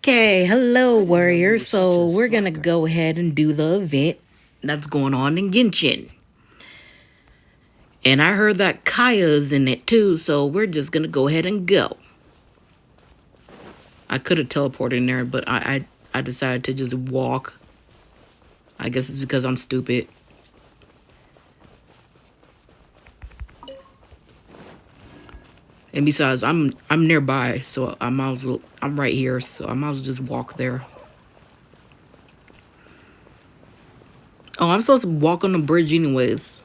Okay, hello I didn't know you warriors. were such So a we're gonna slacker. go ahead and do the event that's going on in Genshin. And I heard that Kaya's in it too, so we're just gonna go ahead and go. I could have teleported in there, but I decided to just walk. I guess it's because I'm stupid. And besides, I'm nearby, so I might as well, I'm right here, so I might as well just walk there. Oh, I'm supposed to walk on the bridge anyways.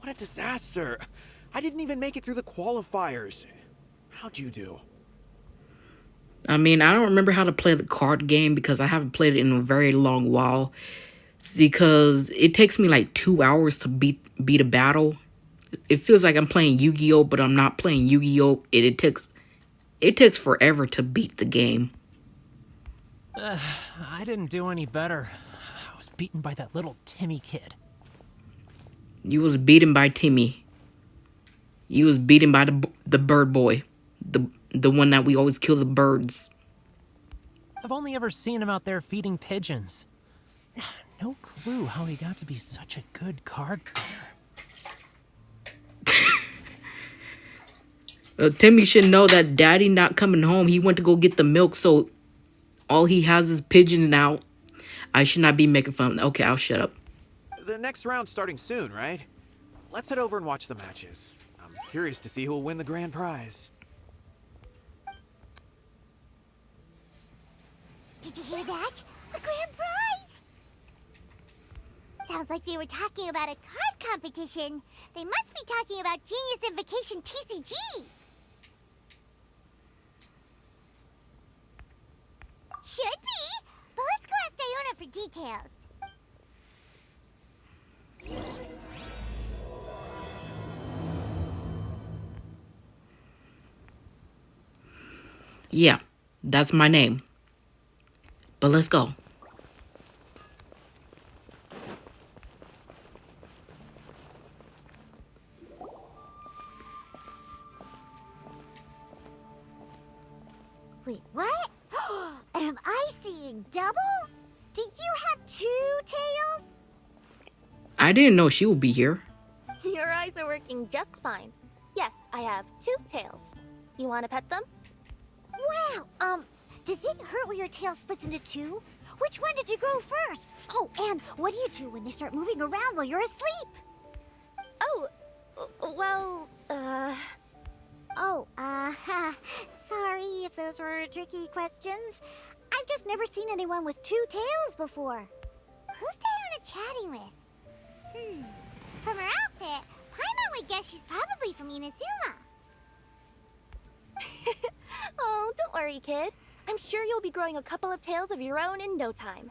What a disaster. I didn't even make it through the qualifiers. How'd you do? I mean, I don't remember how to play the card game because I haven't played it in a very long while. Because it takes me like 2 hours to beat a battle. It feels like I'm playing Yu-Gi-Oh, but I'm not playing Yu-Gi-Oh. It takes forever to beat the game. I didn't do any better. I was beaten by that little Timmy kid. You was beaten by Timmy. You was beaten by the bird boy, the one that we always kill the birds. I've only ever seen him out there feeding pigeons. No clue how he got to be such a good card player. Timmy should know that Daddy not coming home. He went to go get the milk, so all he has is pigeons now. I should not be making fun. Okay, I'll shut up. The next round's starting soon, right? Let's head over and watch the matches. I'm curious to see who'll win the grand prize. Did you hear that? A grand prize! Sounds like they were talking about a card competition. They must be talking about Genius Invocation TCG. Should be, but let's go ask Diona for details. Yeah, that's my name. But let's go. Wait, what? Am I seeing double? Do you have two tails? I didn't know she would be here. Your eyes are working just fine. Yes, I have two tails. You want to pet them? Wow, does it hurt when your tail splits into two? Which one did you grow first? Oh, and what do you do when they start moving around while you're asleep? Oh, well, Oh, sorry if those were tricky questions. I've just never seen anyone with two tails before. Who's Diana chatting with? From her outfit, Paimon would guess she's probably from Inazuma. oh, don't worry, kid. I'm sure you'll be growing a couple of tails of your own in no time.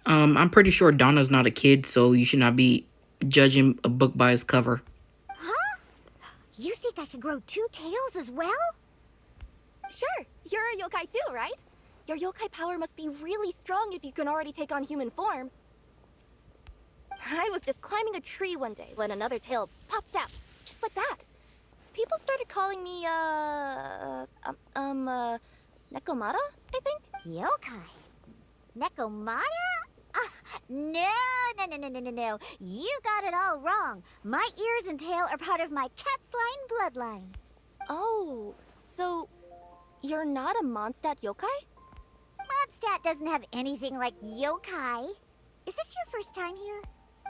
I'm pretty sure Donna's not a kid, so you should not be judging a book by its cover. Huh? You think I could grow two tails as well? Sure, you're a yokai too, right? Your yokai power must be really strong if you can already take on human form. I was just climbing a tree one day when another tail popped out, just like that. People started calling me, Nekomata, I think? Yokai? Nekomata? No. You got it all wrong. My ears and tail are part of my cat's line bloodline. Oh, so you're not a Mondstadt yokai? Mondstadt doesn't have anything like yokai. Is this your first time here?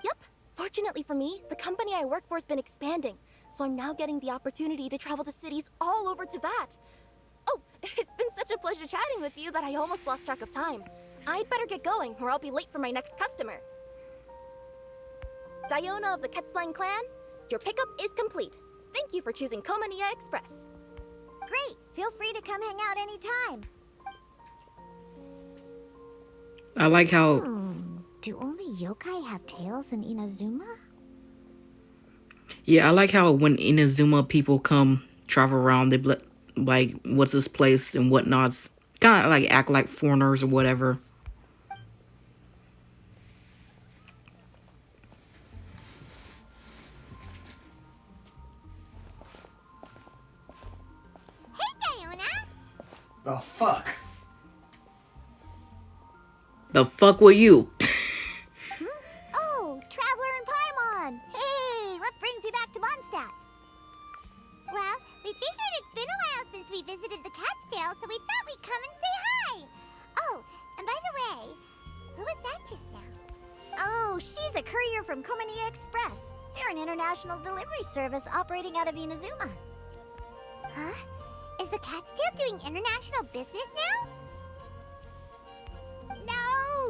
Yep. Fortunately for me, the company I work for has been expanding, so I'm now getting the opportunity to travel to cities all over Teyvat. Oh, it's been such a pleasure chatting with you that I almost lost track of time. I'd better get going, or I'll be late for my next customer. Diona of the Quetzline clan, your pickup is complete. Thank you for choosing Komania Express. Great. Feel free to come hang out anytime. I like how Do only yokai have tails in Inazuma? Yeah, I like how when Inazuma people come travel around, they like, what's this place and whatnots. Kind of like act like foreigners or whatever. The fuck? The fuck were you? Oh, Traveler and Paimon! Hey, what brings you back to Mondstadt? Well, we figured it's been a while since we visited the Cat's so we thought we'd come and say hi. Oh, and by the way, who was that just now? Oh, she's a courier from Kominia Express. They're an international delivery service operating out of Inazuma. Huh? Is the Cat's doing international business now?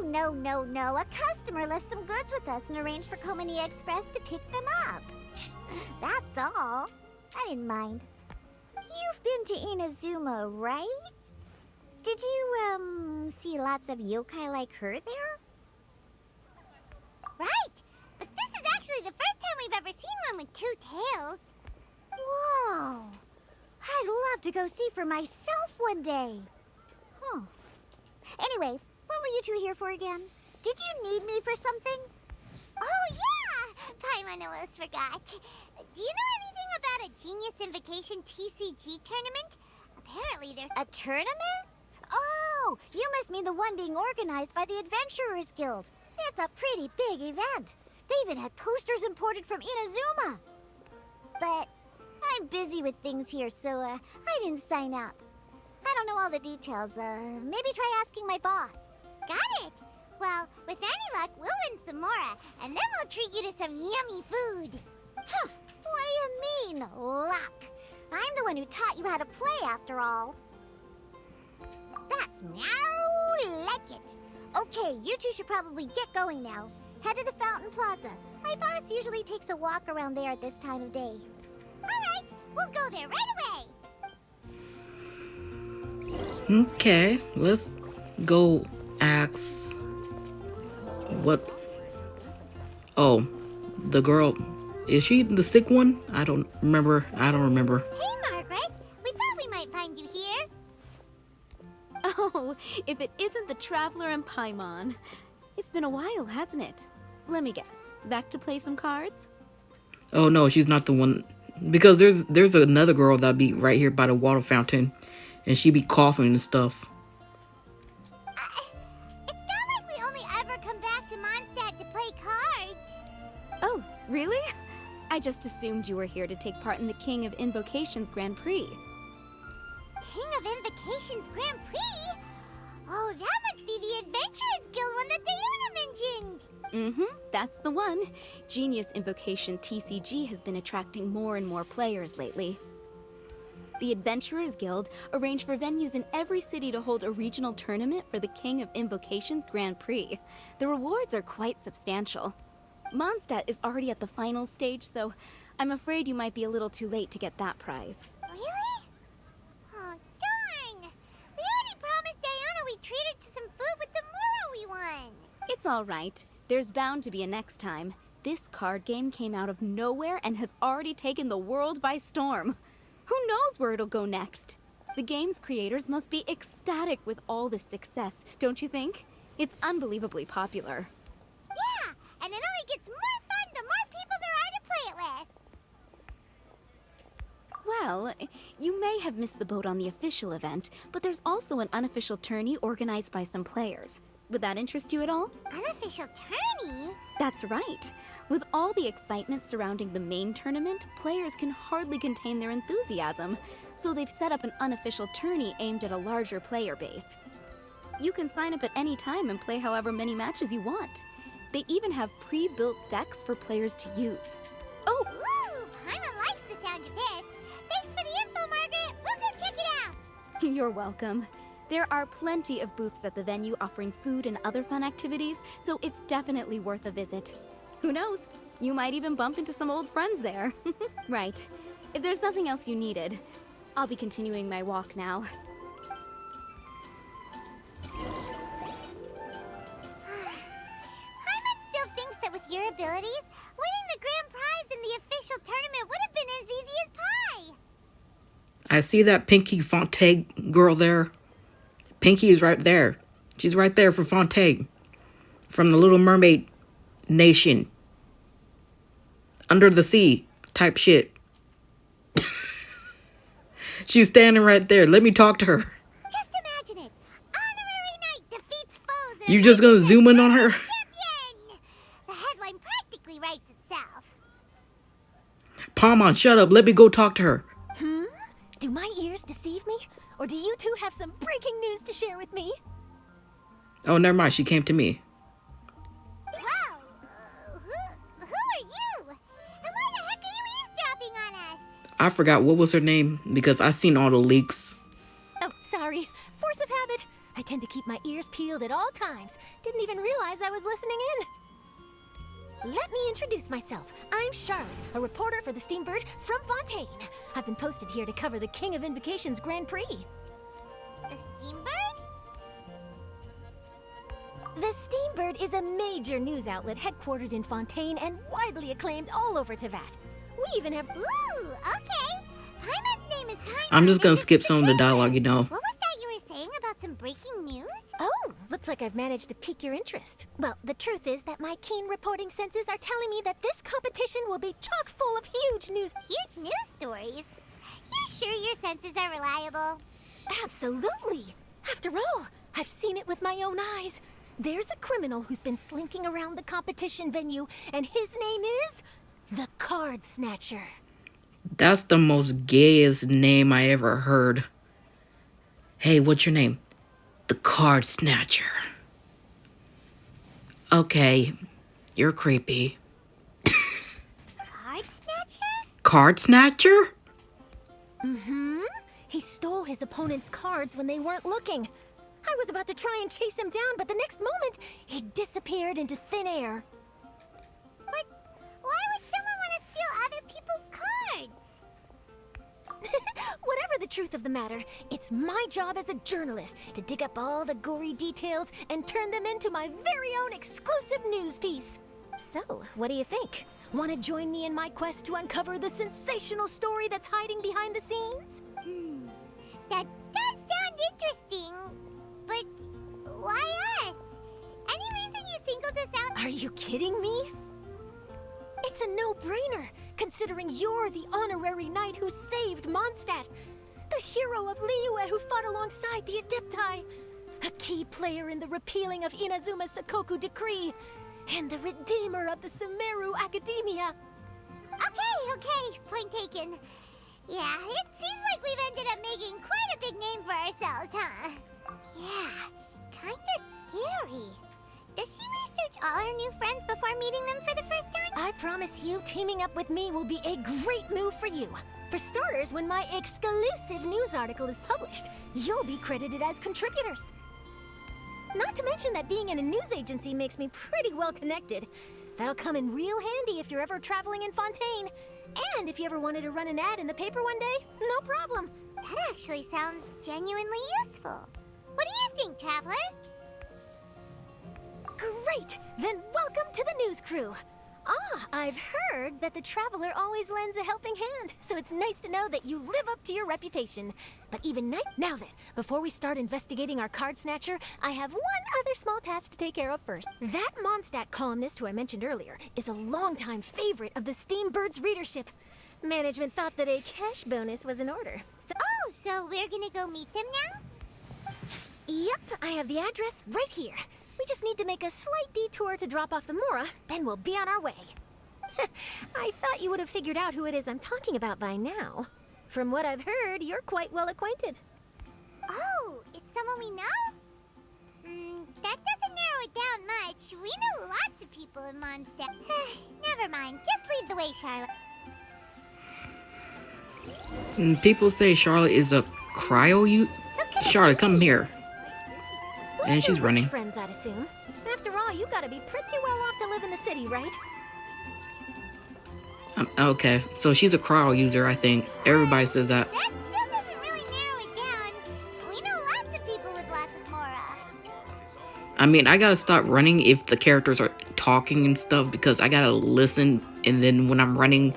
No. A customer left some goods with us and arranged for Kominia Express to pick them up. That's all. I didn't mind. You've been to Inazuma, right? Did you, see lots of yokai like her there? Right! But this is actually the first time we've ever seen one with two tails. Whoa! I'd love to go see for myself one day. Huh. Anyway, what were you two here for again? Did you need me for something? Oh, yeah! Paimon almost forgot. Do you know anything about a Genius Invocation TCG tournament? Apparently there's a tournament? Oh, you must mean the one being organized by the Adventurers Guild. It's a pretty big event. They even had posters imported from Inazuma. But I'm busy with things here, so I didn't sign up. I don't know all the details. Maybe try asking my boss. Got it. Well, with any luck, we'll win some more, and then we'll treat you to some yummy food. Huh. What do you mean, luck? I'm the one who taught you how to play, after all. That's meow like it. Okay, you two should probably get going now. Head to the Fountain Plaza. My boss usually takes a walk around there at this time of day. All right, we'll go there right away. Okay, let's go ask what. Oh, the girl. Is she the sick one? I don't remember. Hey, Margaret. We thought we might find you here. Oh, if it isn't the Traveler and Paimon. It's been a while, hasn't it? Let me guess. Back to play some cards? Oh no, she's not the one. Because there's another girl that be right here by the water fountain, and she be coughing and stuff. It's not like we only ever come back to Mondstadt to play cards. Oh, really? I just assumed you were here to take part in the King of Invocations Grand Prix. King of Invocations Grand Prix? Oh, that must be the Adventurers Guild one that Diana mentioned. That's the one. Genius Invocation TCG has been attracting more and more players lately. The Adventurers Guild arranged for venues in every city to hold a regional tournament for the King of Invocations Grand Prix. The rewards are quite substantial. Mondstadt is already at the final stage, so I'm afraid you might be a little too late to get that prize. Really? Oh, darn! We already promised Diana we'd treat her to some food with the Moro we won. It's all right. There's bound to be a next time. This card game came out of nowhere and has already taken the world by storm. Who knows where it'll go next? The game's creators must be ecstatic with all this success, don't you think? It's unbelievably popular. Yeah, and it only gets more fun the more people there are to play it with. Well, you may have missed the boat on the official event, but there's also an unofficial tourney organized by some players. Would that interest you at all? Unofficial tourney? That's right. With all the excitement surrounding the main tournament, players can hardly contain their enthusiasm, so they've set up an unofficial tourney aimed at a larger player base. You can sign up at any time and play however many matches you want. They even have pre-built decks for players to use. Oh! Ooh, Paimon likes the sound of this. Thanks for the info, Margaret. We'll go check it out. You're welcome. There are plenty of booths at the venue offering food and other fun activities, so it's definitely worth a visit. Who knows? You might even bump into some old friends there. Right. If there's nothing else you needed, I'll be continuing my walk now. Paimon still thinks that with your abilities, winning the grand prize in the official tournament would have been as easy as pie. I see that Pinky Fontaine girl there. Pinky is right there. She's right there for Fontaine. From the Little Mermaid Nation. Under the sea type shit. She's standing right there. Let me talk to her. Just You just gonna zoom in on her? Champion! The headline practically writes itself. Palmon, shut up. Let me go talk to her. Do my ears deceive me? Or do you two have some breaking news to share with me? Oh, never mind. She came to me. Whoa! Who are you? And why the heck are you eavesdropping on us? I forgot what was her name because I seen all the leaks. Oh, sorry. Force of habit. I tend to keep my ears peeled at all times. Didn't even realize I was listening in. Let me introduce myself. I'm Charlotte, a reporter for the Steambird from Fontaine. I've been posted here to cover the King of Invocation's Grand Prix. The Steambird? The Steambird is a major news outlet headquartered in Fontaine and widely acclaimed all over Tevat. We even have... Ooh, okay. Paimon's name is Paimon. I'm just gonna and skip this is some of the the trailer. dialogue, you know. What was that you were saying about some breaking news? Oh, looks like I've managed to pique your interest. Well, the truth is that my keen reporting senses are telling me that this competition will be chock full of huge news. Huge news stories. You sure your senses are reliable? Absolutely. After all, I've seen it with my own eyes. There's a criminal who's been slinking around the competition venue, and his name is the Card Snatcher. That's the most gayest name I ever heard. Hey, what's your name? The Card Snatcher. Okay, you're creepy. Card Snatcher? Card Snatcher? He stole his opponent's cards when they weren't looking. I was about to try and chase him down, but the next moment, he disappeared into thin air. But why would someone want to steal other people's cards? Whatever the truth of the matter, it's my job as a journalist to dig up all the gory details and turn them into my very own exclusive news piece. So, what do you think? Want to join me in my quest to uncover the sensational story that's hiding behind the scenes? That does sound interesting, but why us? Any reason you singled us out? Are you kidding me? It's a no-brainer, considering you're the honorary knight who saved Mondstadt, the hero of Liyue who fought alongside the Adepti, a key player in the repealing of Inazuma's Sakoku Decree, and the redeemer of the Sumeru Academia. Okay, point taken. Yeah, it seems like we've ended up making quite a big name for ourselves, huh? Yeah, kinda scary. Does she research all her new friends before meeting them for the first time? I promise you, teaming up with me will be a great move for you. For starters, when my exclusive news article is published, you'll be credited as contributors. Not to mention that being in a news agency makes me pretty well connected. That'll come in real handy if you're ever traveling in Fontaine. And if you ever wanted to run an ad in the paper one day, no problem. That actually sounds genuinely useful. What do you think, Traveler? Great! Then welcome to the news crew. Ah, I've heard that the Traveler always lends a helping hand, so it's nice to know that you live up to your reputation. But even now then, before we start investigating our card snatcher, I have one other small task to take care of first. That Mondstadt columnist who I mentioned earlier is a longtime favorite of the Steambird's readership. Management thought that a cash bonus was in order. So we're gonna go meet them now? Yep, I have the address right here. We just need to make a slight detour to drop off the Mora, then we'll be on our way. I thought you would have figured out who it is I'm talking about by now. From what I've heard, you're quite well acquainted. Oh, it's someone we know? That doesn't narrow it down much. We know lots of people in Mondstadt. Never mind, just lead the way, Charlotte. People say Charlotte is a Charlotte, come here. What And if she's you're running. rich friends, I'd assume. After all, you gotta be pretty well off to live in the city, right? Okay, so she's a cryo user, I think. Everybody says that. That still doesn't really narrow it down. We know lots of people with lots of Mora. I mean, I gotta stop running if the characters are talking and stuff because I gotta listen, and then when I'm running,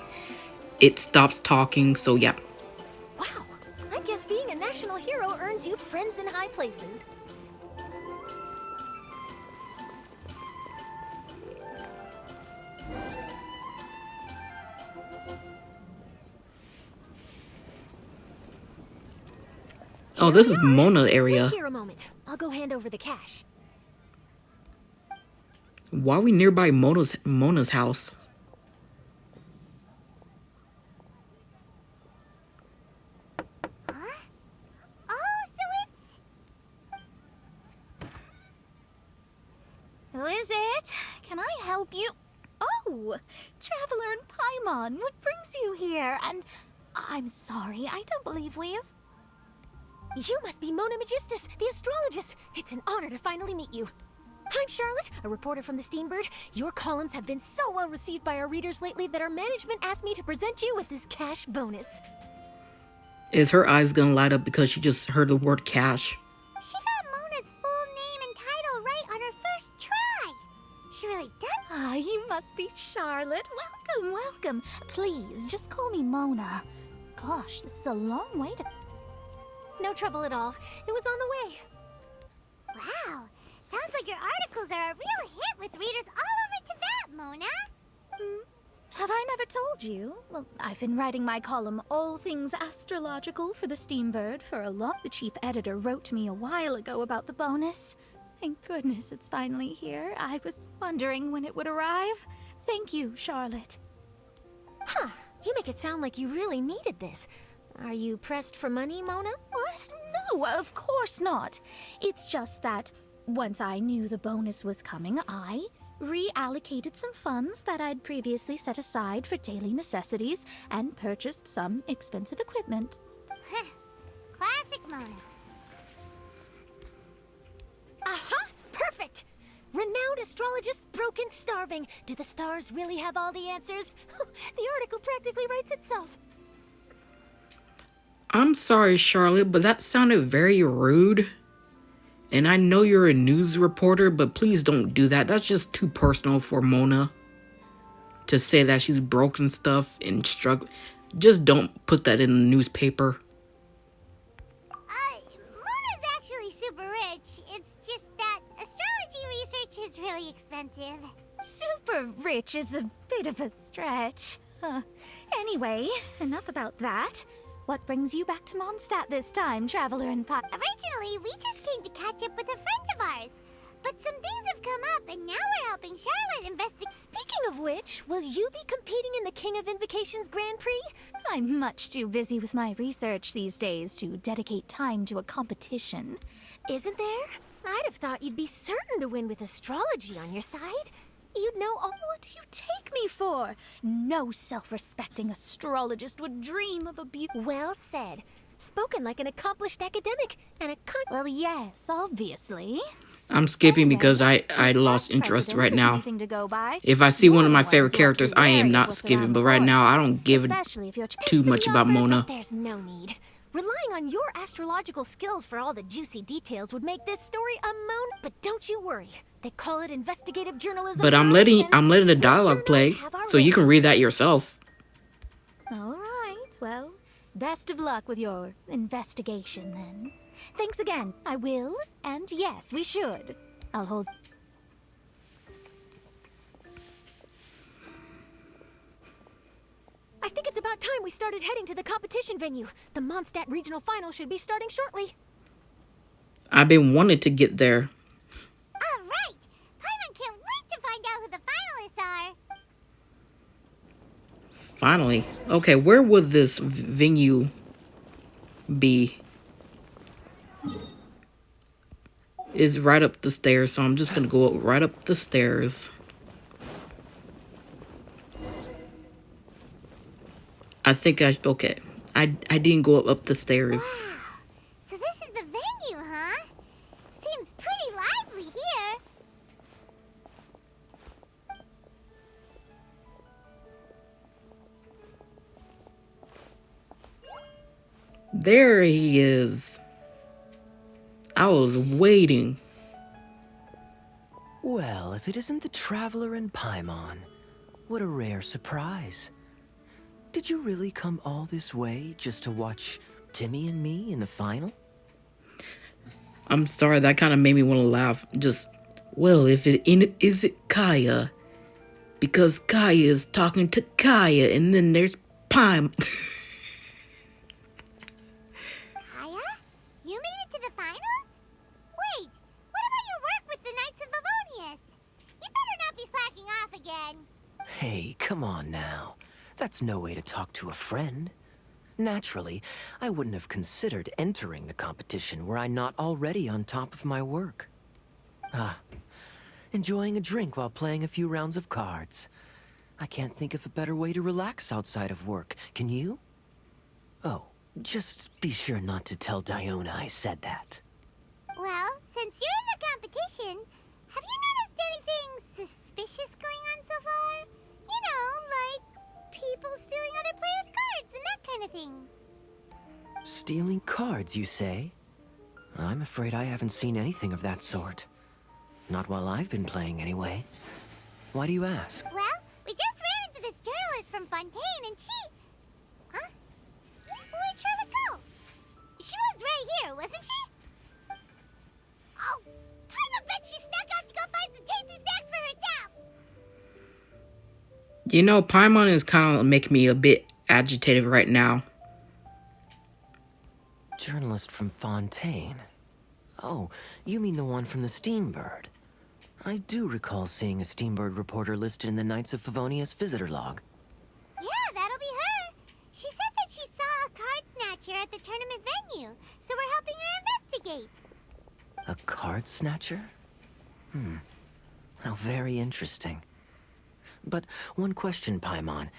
it stops talking, so yeah. Wow, I guess being a national hero earns you friends in high places. Oh, this is Mona area. Wait here a moment. I'll go hand over the cash. Why are we nearby Mona's house? Huh? Oh, so it's... Who is it? Can I help you? Oh, Traveler and Paimon, what brings you here? And I'm sorry, I don't believe we've... You must be Mona Magistus, the astrologist. It's an honor to finally meet you. I'm Charlotte, a reporter from the Steambird. Your columns have been so well received by our readers lately that our management asked me to present you with this cash bonus. Is her eyes gonna light up because she just heard the word cash? She got Mona's full name and title right on her first try. She really did. Ah, you must be Charlotte. Welcome, welcome. Please, just call me Mona. Gosh, this is a long way to... No trouble at all. It was on the way. Wow. Sounds like your articles are a real hit with readers all over Tibet, Mona. Have I never told you? Well, I've been writing my column, All Things Astrological, for the Steambird for a long... The chief editor wrote to me a while ago about the bonus. Thank goodness it's finally here. I was wondering when it would arrive. Thank you, Charlotte. Huh. You make it sound like you really needed this. Are you pressed for money, Mona? What? No, of course not. It's just that once I knew the bonus was coming, I reallocated some funds that I'd previously set aside for daily necessities and purchased some expensive equipment. Classic Mona. Aha! Perfect! Renowned astrologist, broken, starving. Do the stars really have all the answers? The article practically writes itself. I'm sorry, Charlotte, but that sounded very rude. And I know you're a news reporter, but please don't do that. That's just too personal for Mona. To say that she's broken stuff and struggle. Just don't put that in the newspaper. Mona's actually super rich. It's just that astrology research is really expensive. Super rich is a bit of a stretch. Anyway, enough about that. What brings you back to Mondstadt this time, Traveler and Originally, we just came to catch up with a friend of ours. But some things have come up, and now we're helping Charlotte investigate. Speaking of which, will you be competing in the King of Invocations Grand Prix? I'm much too busy with my research these days to dedicate time to a competition. Isn't there? I'd have thought you'd be certain to win with astrology on your side. You'd know all... What do you take me for? No self-respecting astrologist would dream of Well said. Spoken like an accomplished academic and a Well, yes, obviously. I'm skipping because I lost interest right now. If I see one of my favorite characters, I am not skipping. But right now, I don't give too much about Mona. There's no need. Relying on your astrological skills for all the juicy details would make this story a moan. But don't you worry. They call it investigative journalism. But I'm letting the dialogue play, so you can read that yourself. All right, well, best of luck with your investigation then. Thanks again. I will, and yes, we should. I'll hold... I think it's about time we started heading to the competition venue. The Mondstadt Regional Final should be starting shortly. I've been wanting to get there. All right. Paimon can't wait to find out who the finalists are. Finally. Okay, where would this venue be? It's right up the stairs, so I'm just gonna go right up the stairs. I think okay. I didn't go up the stairs. Wow. So this is the venue, huh? Seems pretty lively here. There he is. I was waiting. Well, if it isn't the Traveler and Paimon, what a rare surprise. Did you really come all this way just to watch Timmy and me in the final? I'm sorry, that kind of made me want to laugh. Just, well, is it Kaeya? Because Kaeya is talking to Kaeya, and then there's Paimon. Kaeya? You made it to the finals? Wait, what about your work with the Knights of Favonius? You better not again. Hey, come on now. That's no way to talk to a friend. Naturally, I wouldn't have considered entering the competition were I not already on top of my work. Ah, enjoying a drink while playing a few rounds of cards. I can't think of a better way to relax outside of work. Can you? Oh, just be sure not to tell Diona I said that. Well, since you're in the competition, have you noticed anything suspicious going on so far? You know, like people stealing other players' cards and that kind of thing. Stealing cards, you say? I'm afraid I haven't seen anything of that sort. Not while I've been playing, anyway. Why do you ask? Well, we just ran into this journalist from Fontaine and she... Huh? Where'd Charlotte go? She was right here, wasn't she? Oh, I bet she snuck out to go find some tasty snacks for herself. You know, Paimon is kind of making me a bit agitated right now. Journalist from Fontaine. Oh, you mean the one from the Steambird. I do recall seeing a Steambird reporter listed in the Knights of Favonius visitor log. Yeah, that'll be her. She said that she saw a card snatcher at the tournament venue, so we're helping her investigate. A card snatcher? How very interesting. But one question, Paimon.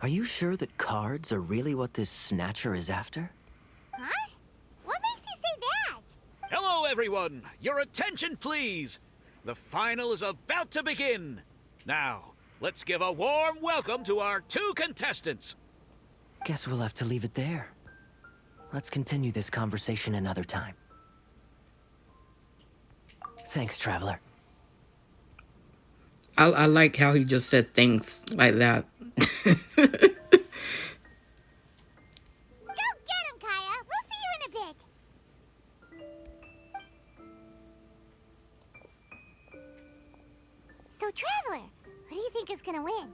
Are you sure that cards are really what this snatcher is after? Huh? What makes you say that? Hello, everyone! Your attention, please! The final is about to begin! Now, let's give a warm welcome to our 2 contestants! Guess we'll have to leave it there. Let's continue this conversation another time. Thanks, Traveler. I like how he just said things like that. Go get him, Kaeya. We'll see you in a bit. So, Traveler, who do you think is gonna win?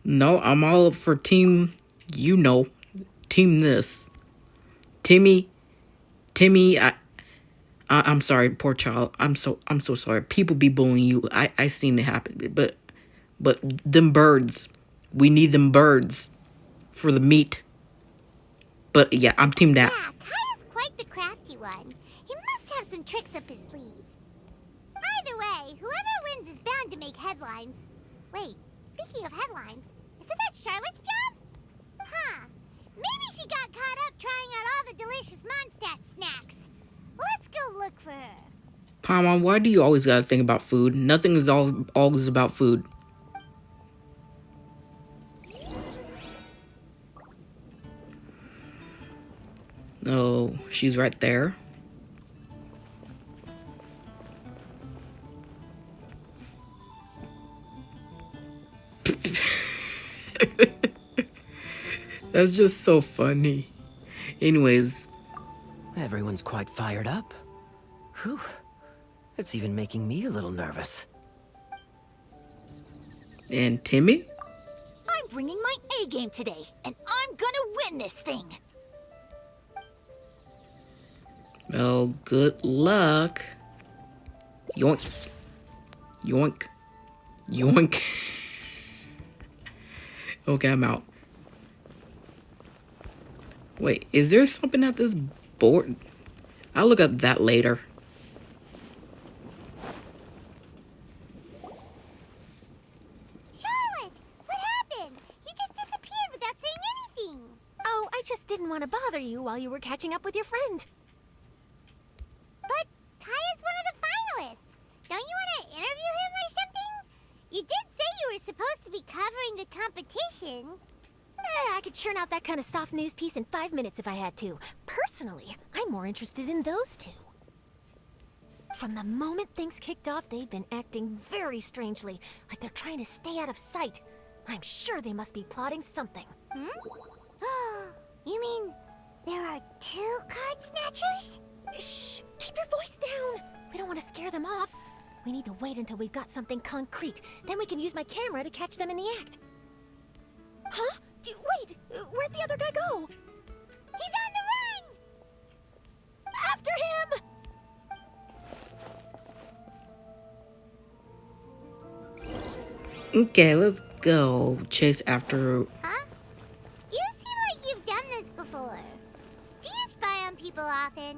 No, I'm all up for team, you know, team this. Timmy, I'm sorry, poor child. I'm so sorry. People be bullying you. I seen it happen. But them birds, we need them birds for the meat. But yeah, I'm team that. Yeah, Kaeya's quite the crafty one. He must have some tricks up his sleeve. Either way, whoever wins is bound to make headlines. Wait, speaking of headlines, isn't that Charlotte's job? Huh. Maybe she got caught up trying out all the delicious Mondstadt snacks. Let's go look for her. Paimon, why do you always gotta think about food? Nothing is always about food. Oh, she's right there. That's just so funny. Anyways. Everyone's quite fired up. Whew. It's even making me a little nervous. And Timmy? I'm bringing my A game today, and I'm gonna win this thing. Well, good luck. Yoink. Yoink. Yoink. Okay, I'm out. Wait, is there something at this board? I'll look up that later. Charlotte, what happened? You just disappeared without saying anything. Oh, I just didn't want to bother you while you were catching up with your friend. But Kaeya's one of the finalists. Don't you want to interview him or something? You did say you were supposed to be covering the competition. I could churn out that kind of soft news piece in 5 minutes if I had to. Personally, I'm more interested in those two. From the moment things kicked off, they've been acting very strangely, like they're trying to stay out of sight. I'm sure they must be plotting something. You mean there are 2 card snatchers? Shh! Keep your voice down! We don't want to scare them off. We need to wait until we've got something concrete. Then we can use my camera to catch them in the act. Huh? Wait! Where'd the other guy go? He's on the run! After him! Okay, let's go chase after. Huh? You seem like you've done this before. Do you spy on people often?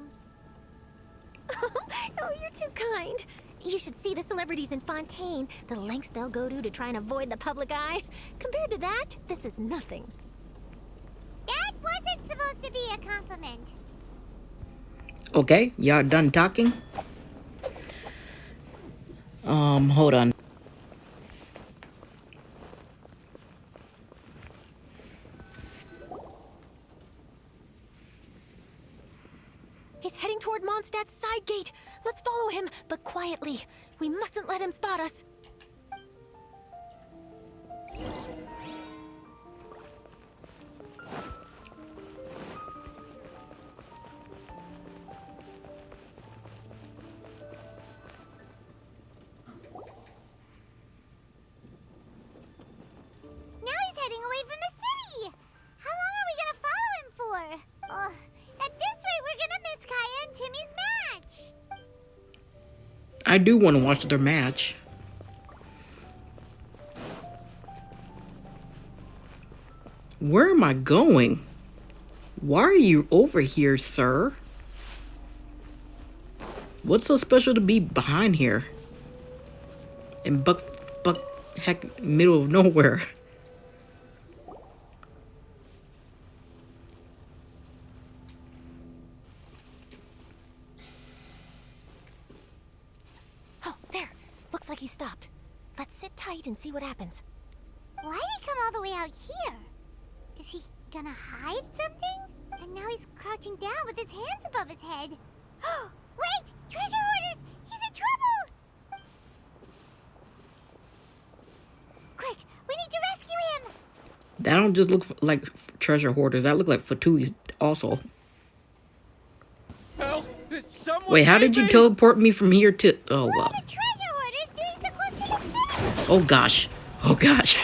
Oh, you're too kind. You should see the celebrities in Fontaine, the lengths they'll go to try and avoid the public eye. Compared to that, this is nothing. That wasn't supposed to be a compliment. Okay, y'all done talking? Hold on. He's heading toward Mondstadt's side gate. Let's follow him, but quietly. We mustn't let him spot us. Now he's heading away from the city. How long are we gonna follow him for? At this rate, we're gonna miss Kaeya and Timmy's match. I do want to watch their match. Where am I going? Why are you over here, sir? What's so special to be behind here? In buck heck middle of nowhere. Oh, there. Looks like he stopped. Let's sit tight and see what happens. Why'd he come all the way out here? Is he gonna hide something? And now he's crouching down with his hands above his head. Wait! Treasure hoarders! He's in trouble! Quick! We need to rescue him! That don't just look like treasure hoarders. That look like Fatuis also. Help! Someone Wait, how did you teleport me from here to... Oh, What wow. are the treasure hoarders doing so close to the city? Oh, gosh. Oh, gosh.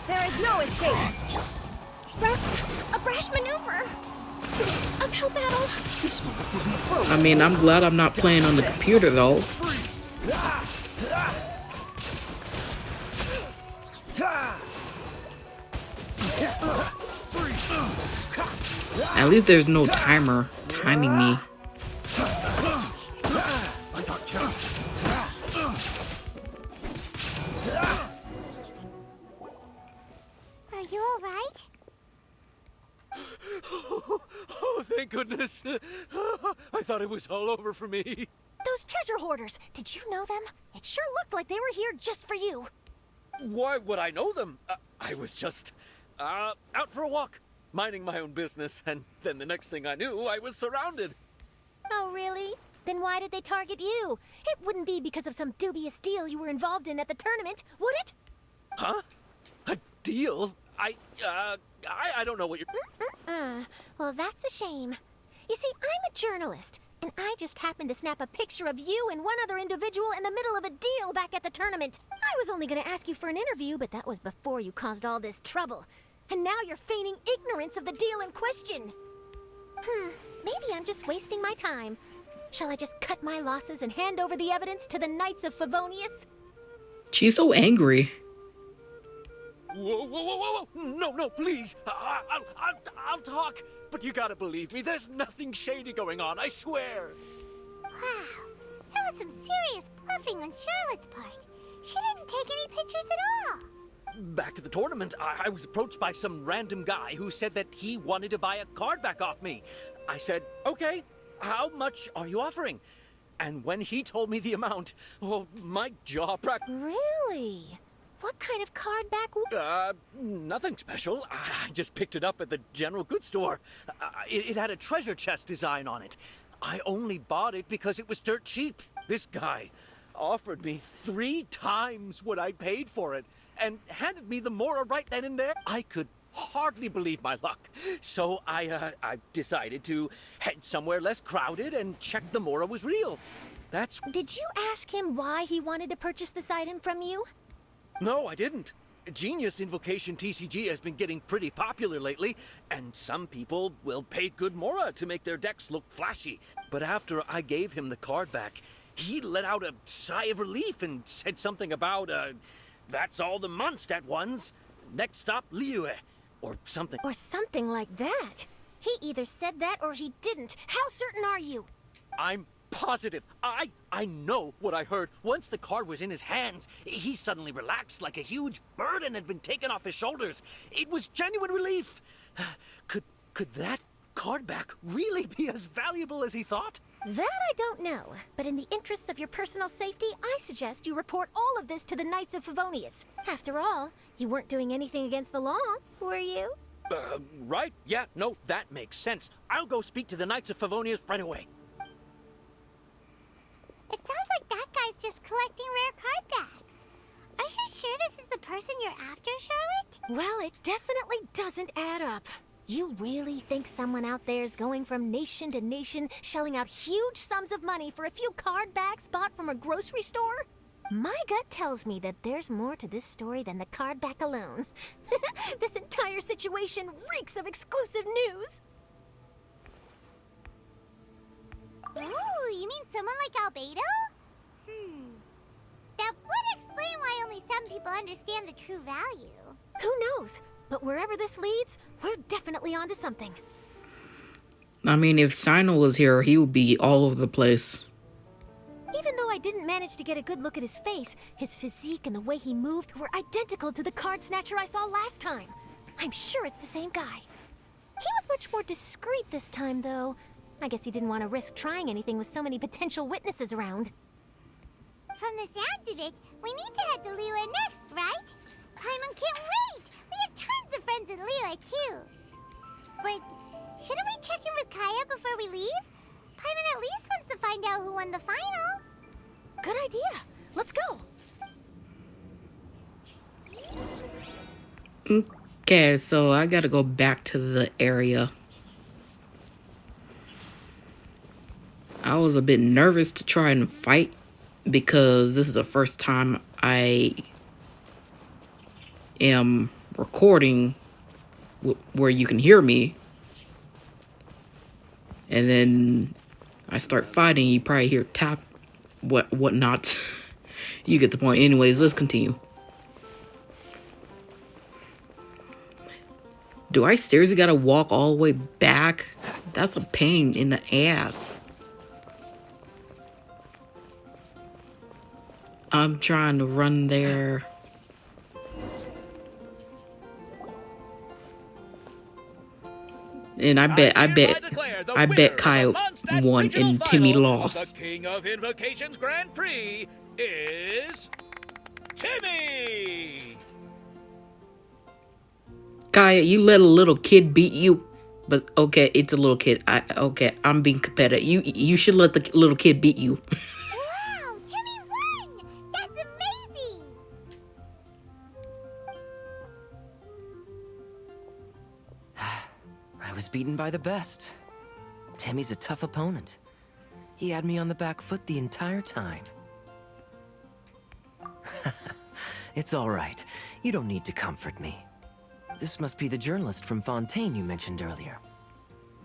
There is no escape. A brash maneuver. Uphill battle. I mean, I'm glad I'm not playing on the computer, though. At least there's no timer timing me. Are you alright? Oh, thank goodness. I thought it was all over for me. Those treasure hoarders, did you know them? It sure looked like they were here just for you. Why would I know them? I was just out for a walk, minding my own business, and then the next thing I knew, I was surrounded. Oh, really? Then why did they target you? It wouldn't be because of some dubious deal you were involved in at the tournament, would it? Huh? A deal? I don't know what you're... Well, that's a shame. You see, I'm a journalist, and I just happened to snap a picture of you and one other individual in the middle of a deal back at the tournament. I was only going to ask you for an interview, but that was before you caused all this trouble. And now you're feigning ignorance of the deal in question. Maybe I'm just wasting my time. Shall I just cut my losses and hand over the evidence to the Knights of Favonius? She's so angry. Whoa. No, please. I'll talk. But you gotta believe me, there's nothing shady going on, I swear. Wow. That was some serious bluffing on Charlotte's part. She didn't take any pictures at all. Back at the tournament, I was approached by some random guy who said that he wanted to buy a card back off me. I said, okay, how much are you offering? And when he told me the amount, oh, my jaw Really? What kind of card back? nothing special. I just picked it up at the general goods store. It had a treasure chest design on it. I only bought it because it was dirt cheap. This guy offered me 3 times what I paid for it and handed me the Mora right then and there. I could hardly believe my luck. So I decided to head somewhere less crowded and check the Mora was real. That's... Did you ask him why he wanted to purchase this item from you? No, I didn't. Genius Invocation TCG has been getting pretty popular lately, and some people will pay good Mora to make their decks look flashy. But after I gave him the card back, he let out a sigh of relief and said something about, that's all the Mondstadt ones. Next stop, Liyue. Or something. Or something like that. He either said that or he didn't. How certain are you? I'm positive. I know what I heard. Once the card was in his hands, he suddenly relaxed like a huge burden had been taken off his shoulders. It was genuine relief. Could that card back really be as valuable as he thought? That I don't know, but in the interests of your personal safety, I suggest you report all of this to the Knights of Favonius. After all, you weren't doing anything against the law, were you? Right? Yeah, no, that makes sense. I'll go speak to the Knights of Favonius right away. It sounds like that guy's just collecting rare card backs. Are you sure this is the person you're after, Charlotte? Well, it definitely doesn't add up. You really think someone out there is going from nation to nation, shelling out huge sums of money for a few card backs bought from a grocery store? My gut tells me that there's more to this story than the card back alone. This entire situation reeks of exclusive news. Oh, you mean someone like Albedo? That would explain why only some people understand the true value. Who knows? But wherever this leads, we're definitely onto something. I mean, if Sino was here, he would be all over the place. Even though I didn't manage to get a good look at his face, his physique and the way he moved were identical to the card snatcher I saw last time. I'm sure it's the same guy. He was much more discreet this time, though. I guess he didn't want to risk trying anything with so many potential witnesses around. From the sounds of it, we need to head to Liyue next, right? Paimon can't wait! We have tons of friends in Liyue, too. But shouldn't we check in with Kaeya before we leave? Paimon at least wants to find out who won the final. Good idea. Let's go. Okay, so I gotta go back to the area. I was a bit nervous to try and fight because this is the first time I am recording where you can hear me. And then I start fighting, you probably hear tap, whatnot. You get the point. Anyways, let's continue. Do I seriously gotta walk all the way back? That's a pain in the ass. I'm trying to run there. And I bet Kaeya won and Timmy lost. The King of Invocations Grand Prix is Timmy. Kaeya, you let a little kid beat you, but okay, it's a little kid. I'm being competitive. You should let the little kid beat you. Wow, Timmy won! That's amazing! I was beaten by the best. Timmy's a tough opponent. He had me on the back foot the entire time. It's all right. You don't need to comfort me. This must be the journalist from Fontaine you mentioned earlier.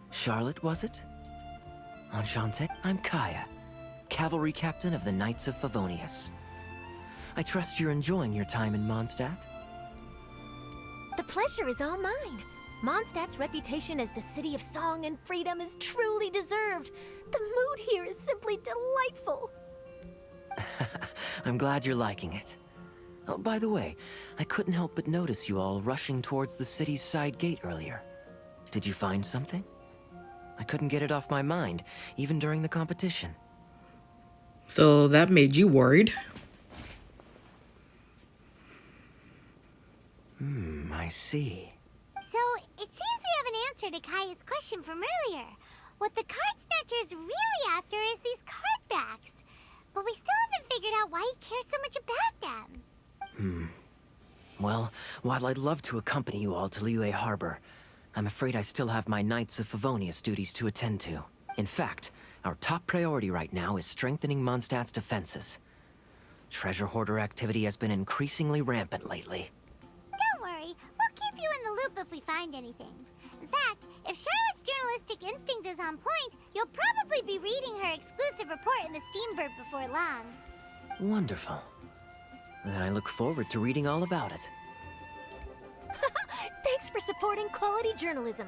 Charlotte, was it? Enchanté. I'm Kaeya, cavalry captain of the Knights of Favonius. I trust you're enjoying your time in Mondstadt? The pleasure is all mine. Mondstadt's reputation as the city of song and freedom is truly deserved. The mood here is simply delightful. I'm glad you're liking it. Oh, by the way, I couldn't help but notice you all rushing towards the city's side gate earlier. Did you find something? I couldn't get it off my mind, even during the competition. So that made you worried. I see. So, it seems we have an answer to Kaeya's question from earlier. What the card snatcher's really after is these card backs. But we still haven't figured out why he cares so much about them. Well, while I'd love to accompany you all to Liyue Harbor, I'm afraid I still have my Knights of Favonius duties to attend to. In fact, our top priority right now is strengthening Mondstadt's defenses. Treasure hoarder activity has been increasingly rampant lately. Don't worry, we'll keep you in the loop if we find anything. In fact, if Charlotte's journalistic instinct is on point, you'll probably be reading her exclusive report in the Steambird before long. Wonderful. Then I look forward to reading all about it. Thanks for supporting quality journalism.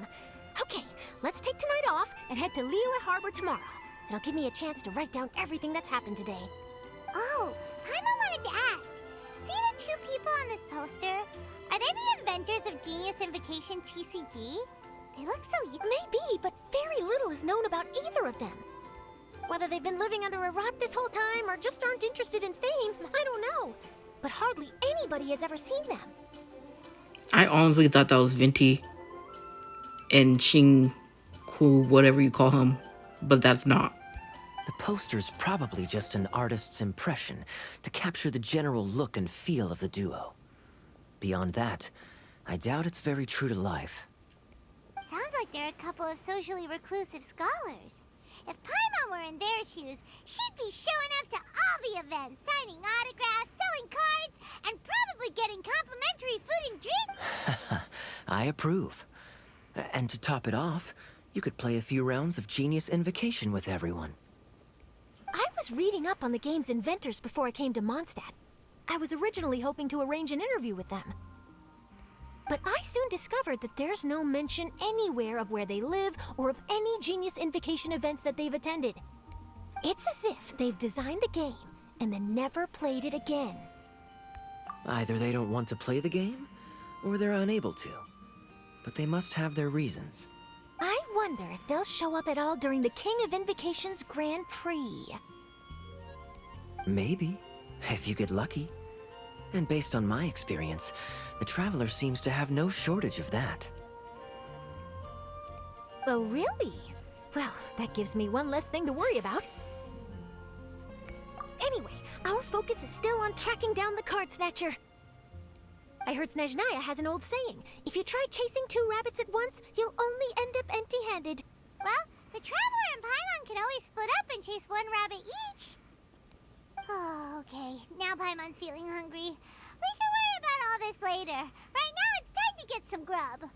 Okay, let's take tonight off and head to Liyue Harbor tomorrow. It'll give me a chance to write down everything that's happened today. Oh, Paimon wanted to ask. See the two people on this poster? Are they the inventors of Genius Invocation TCG? They look so Maybe, but very little is known about either of them. Whether they've been living under a rock this whole time or just aren't interested in fame, I don't know. But hardly anybody has ever seen them. I honestly thought that was Venti and Shinku, whatever you call him, but that's not. The poster's probably just an artist's impression to capture the general look and feel of the duo. Beyond that, I doubt it's very true to life. Sounds like they're a couple of socially reclusive scholars. If Paimon were in their shoes, she'd be showing up to all the events, signing autographs, selling cards, and probably getting complimentary food and drink. I approve. And to top it off, you could play a few rounds of Genius Invocation with everyone. I was reading up on the game's inventors before I came to Mondstadt. I was originally hoping to arrange an interview with them. But I soon discovered that there's no mention anywhere of where they live or of any Genius Invocation events that they've attended. It's as if they've designed the game and then never played it again. Either they don't want to play the game, or they're unable to. But they must have their reasons. I wonder if they'll show up at all during the King of Invocation's Grand Prix. Maybe, if you get lucky. And based on my experience, the Traveler seems to have no shortage of that. Oh, really? Well, that gives me one less thing to worry about. Anyway, our focus is still on tracking down the card snatcher. I heard Snezhnaya has an old saying. If you try chasing two rabbits at once, you'll only end up empty-handed. Well, the Traveler and Paimon can always split up and chase one rabbit each. Oh, okay. Now Paimon's feeling hungry. We can worry about all this later. Right now, it's time to get some grub.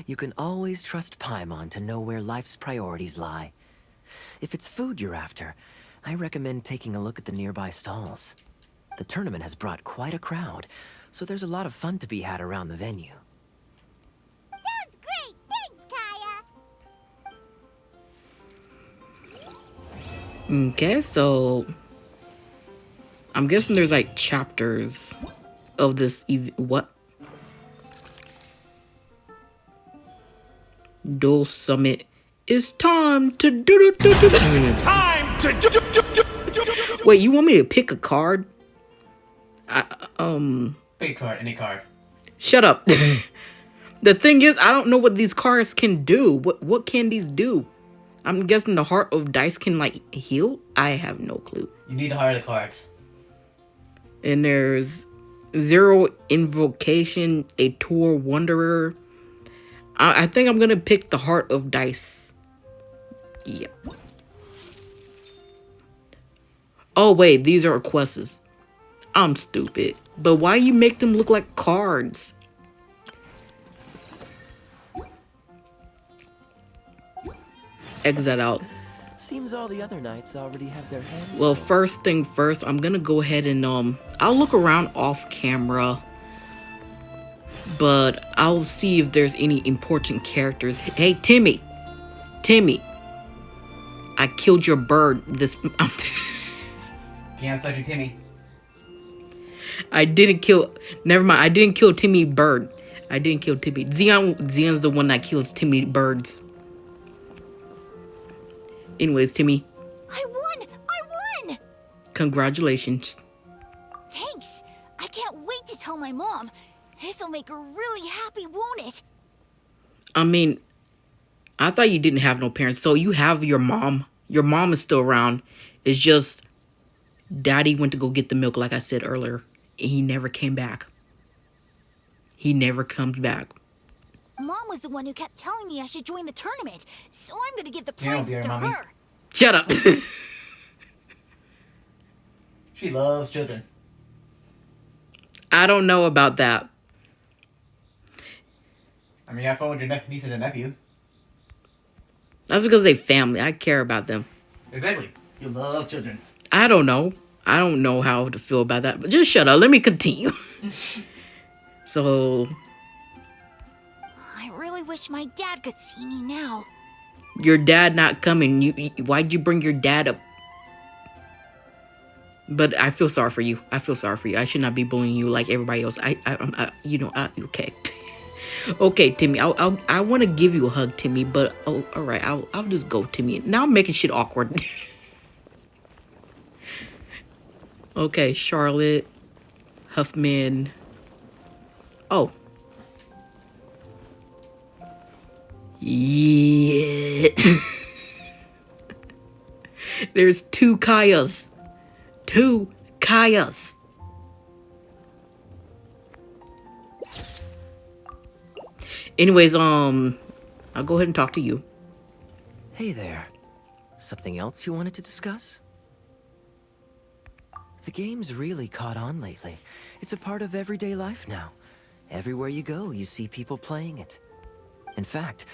You can always trust Paimon to know where life's priorities lie. If it's food you're after, I recommend taking a look at the nearby stalls. The tournament has brought quite a crowd, so there's a lot of fun to be had around the venue. Sounds great! Thanks, Kaeya! Okay, so I'm guessing there's like chapters of this what? Duel Summit. It's time to do. Time to do. Wait, you want me to pick a card? Pick a card, any card. Shut up. The thing is, I don't know what these cards can do. What can these do? I'm guessing the Heart of Dice can like heal? I have no clue. You need the heart of the cards. And there's Zero Invocation, a Tour Wanderer. I think I'm gonna pick the Heart of Dice. Yeah. Oh wait, these are quests. I'm stupid. But why you make them look like cards? Exit out. Seems all the other knights already have their hands. Well, first thing first, I'm gonna go ahead and I'll look around off camera. But I'll see if there's any important characters. Hey, Timmy. I killed your bird this Can't such a Timmy. I didn't kill. Never mind. I didn't kill Timmy Bird. I didn't kill Timmy. Xion's the one that kills Timmy birds. Anyways, Timmy. I won! Congratulations. Thanks. I can't wait to tell my mom. This'll make her really happy, won't it? I mean, I thought you didn't have no parents. So you have your mom. Your mom is still around. It's just Daddy went to go get the milk, like I said earlier. And he never came back. He never comes back. Mom was the one who kept telling me I should join the tournament, so I'm gonna give the You don't prize hear, to Mommy. her. Shut up. She loves children. I don't know about that. I mean, have fun with your nieces and nephew. That's because they family. I care about them. Exactly. You love children. I don't know. I don't know how to feel about that. But just shut up. Let me continue. So, I really wish my dad could see me now. your dad not coming. Why'd you bring your dad up? But I feel sorry for you. I feel sorry for you. I should not be bullying you like everybody else. Okay. Okay, Timmy. I want to give you a hug, Timmy. But all right. I'll just go, Timmy. Now I'm making shit awkward. Okay, Charlotte, Huffman. Oh. Yeah. There's 2 Kaeyas. 2 Kaeyas. Anyways, I'll go ahead and talk to you. Hey there. Something else you wanted to discuss? The game's really caught on lately. It's a part of everyday life now. Everywhere you go, you see people playing it. In fact,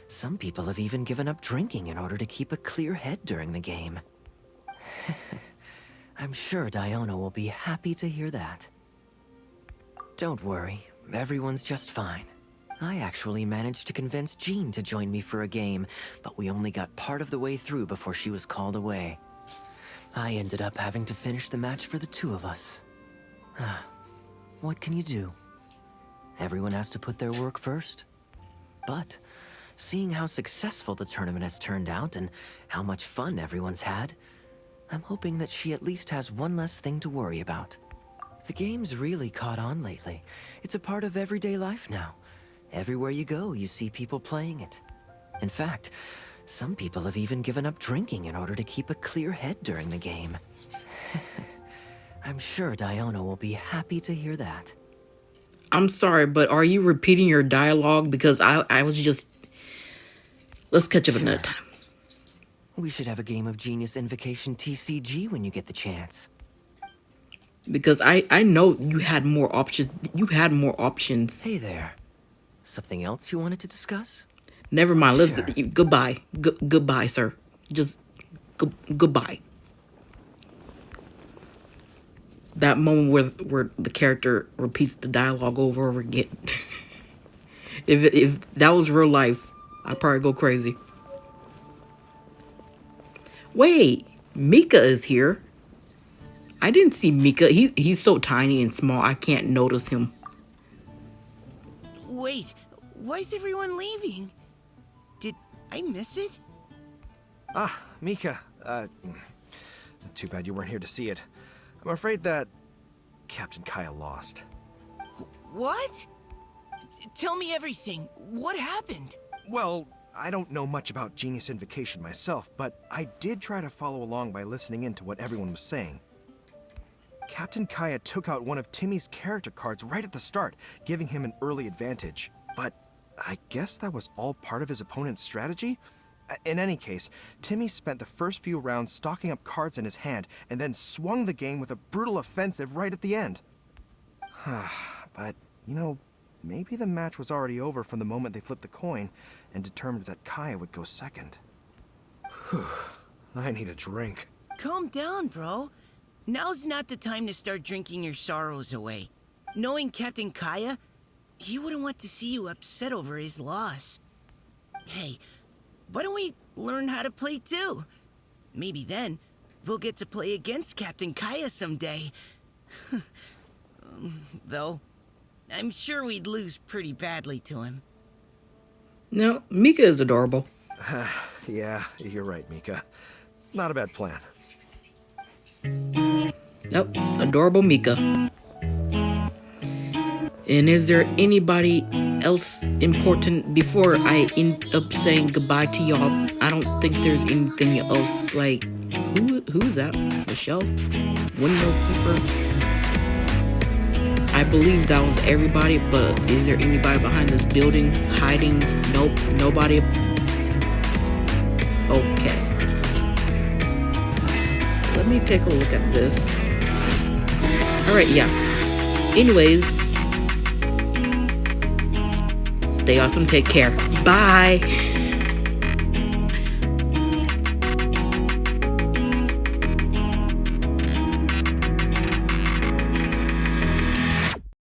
some people have even given up drinking in order to keep a clear head during the game. I'm sure Diona will be happy to hear that. Don't worry, everyone's just fine. I actually managed to convince Jean to join me for a game, but we only got part of the way through before she was called away. I ended up having to finish the match for the 2 of us. What can you do? Everyone has to put their work first. But, seeing how successful the tournament has turned out and how much fun everyone's had, I'm hoping that she at least has one less thing to worry about. The game's really caught on lately. It's a part of everyday life now. Everywhere you go, you see people playing it. In fact, some people have even given up drinking in order to keep a clear head during the game. I'm sure Diona will be happy to hear that. I'm sorry, but are you repeating your dialogue? Because I was just... Let's catch up another time. We should have a game of Genius Invocation TCG when you get the chance. Because I know you had more options. You had more options. Hey there. Something else you wanted to discuss? Never mind. Let's Sure. Goodbye. Goodbye, sir. Just goodbye. That moment where the character repeats the dialogue over and over again. If that was real life, I'd probably go crazy. Wait, Mika is here. I didn't see Mika. He's so tiny and small. I can't notice him. Wait, why is everyone leaving? Did I miss it? Ah, Mika. Too bad you weren't here to see it. I'm afraid that Captain Kaeya lost. What? Tell me everything. What happened? Well, I don't know much about Genius Invocation myself, but I did try to follow along by listening in to what everyone was saying. Captain Kaeya took out one of Timmy's character cards right at the start, giving him an early advantage. But I guess that was all part of his opponent's strategy? In any case, Timmy spent the first few rounds stocking up cards in his hand and then swung the game with a brutal offensive right at the end. But, you know, maybe the match was already over from the moment they flipped the coin and determined that Kaeya would go second. Whew, I need a drink. Calm down, bro. Now's not the time to start drinking your sorrows away. Knowing Captain Kaeya, he wouldn't want to see you upset over his loss. Hey, why don't we learn how to play too? Maybe then, we'll get to play against Captain Kaeya someday. Though, I'm sure we'd lose pretty badly to him. No, Mika is adorable. Yeah, you're right, Mika. Not a bad plan. Nope, adorable Mika. And is there anybody else important before I end up saying goodbye to y'all? I don't think there's anything else. Like, who's that? Michelle? Window keeper? I believe that was everybody, but is there anybody behind this building hiding? Nope, nobody. Okay. Let me take a look at this. Alright, yeah. Anyways, Stay awesome. Take care. Bye.